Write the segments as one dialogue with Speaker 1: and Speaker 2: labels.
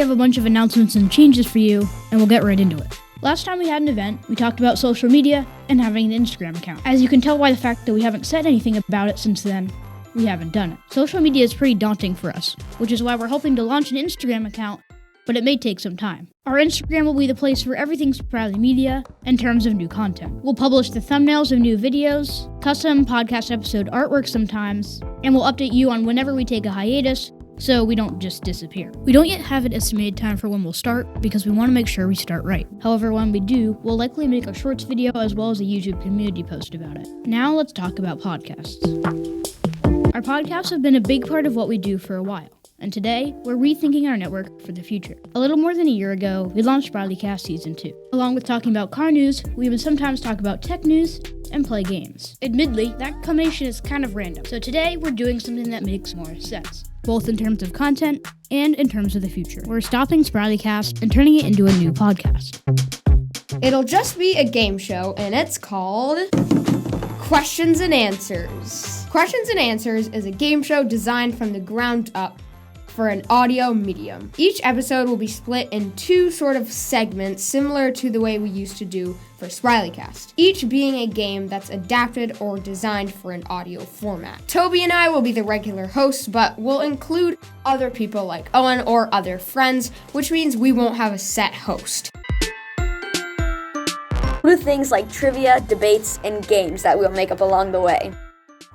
Speaker 1: have a bunch of announcements and changes for you, and we'll get right into it. Last time we had an event, we talked about social media and having an Instagram account. As you can tell by the fact that we haven't said anything about it since then, we haven't done it. Social media is pretty daunting for us, which is why we're hoping to launch an Instagram account, but it may take some time. Our Instagram will be the place for everything Spriley Media in terms of new content. We'll publish the thumbnails of new videos, custom podcast episode artwork sometimes, and we'll update you on whenever we take a hiatus, so we don't just disappear. We don't yet have an estimated time for when we'll start because we want to make sure we start right. However, when we do, we'll likely make a shorts video as well as a YouTube community post about it. Now let's talk about podcasts. Our podcasts have been a big part of what we do for a while, and today we're rethinking our network for the future. A little more than a year ago, we launched Spriley Cast Season 2. Along with talking about car news, we would sometimes talk about tech news and play games. Admittedly, that combination is kind of random, so today we're doing something that makes more sense, both in terms of content and in terms of the future. We're stopping Spriley Cast and turning it into a new podcast.
Speaker 2: It'll just be a game show, and it's called Questions and Answers. Questions and Answers is a game show designed from the ground up for an audio medium. Each episode will be split in two sort of segments similar to the way we used to do for SprileyCast, each being a game that's adapted or designed for an audio format. Toby and I will be the regular hosts, but we'll include other people like Owen or other friends, which means we won't have a set host.
Speaker 3: With things like trivia, debates, and games that we'll make up along the way.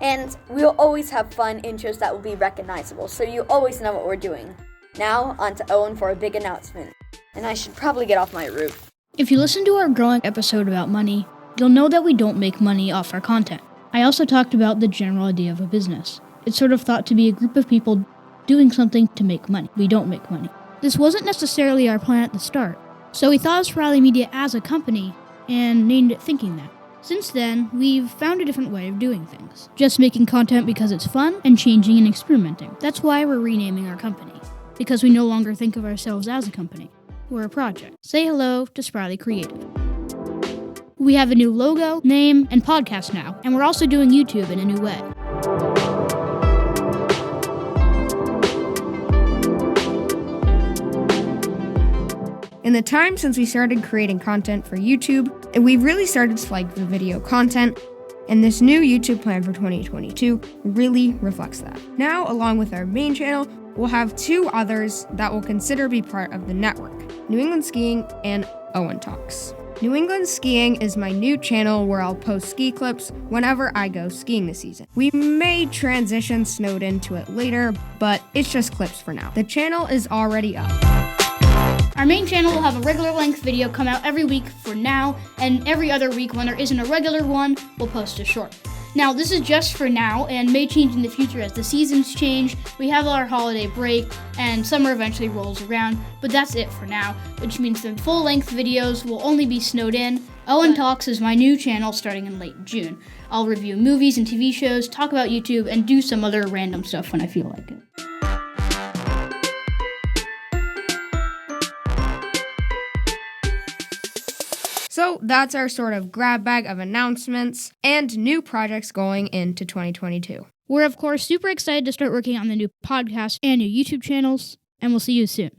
Speaker 3: And we'll always have fun intros that will be recognizable, so you always know what we're doing. Now, on to Owen for a big announcement. And I should probably get off my roof.
Speaker 1: If you listen to our growing episode about money, you'll know that we don't make money off our content. I also talked about the general idea of a business. It's sort of thought to be a group of people doing something to make money. We don't make money. This wasn't necessarily our plan at the start, so we thought of Spriley Media as a company and named it thinking that. Since then, we've found a different way of doing things. Just making content because it's fun and changing and experimenting. That's why we're renaming our company, because we no longer think of ourselves as a company. We're a project. Say hello to Spriley Creative. We have a new logo, name, and podcast now, and we're also doing YouTube in a new way.
Speaker 2: In the time since we started creating content for YouTube, we've really started to like the video content, and this new YouTube plan for 2022 really reflects that. Now, along with our main channel, we'll have two others that will consider be part of the network, New England Skiing and Owentalks. New England Skiing is my new channel where I'll post ski clips whenever I go skiing this season. We may transition Snowed into it later, but it's just clips for now. The channel is already up.
Speaker 1: Our main channel will have a regular length video come out every week for now, and every other week when there isn't a regular one, we'll post a short. Now, this is just for now and may change in the future as the seasons change. We have our holiday break and summer eventually rolls around, but that's it for now, which means the full length videos will only be snowed in. Owentalks is my new channel starting in late June. I'll review movies and TV shows, talk about YouTube, and do some other random stuff when I feel like it.
Speaker 2: So that's our sort of grab bag of announcements and new projects going into 2022.
Speaker 1: We're, of course, super excited to start working on the new podcast and new YouTube channels, and we'll see you soon.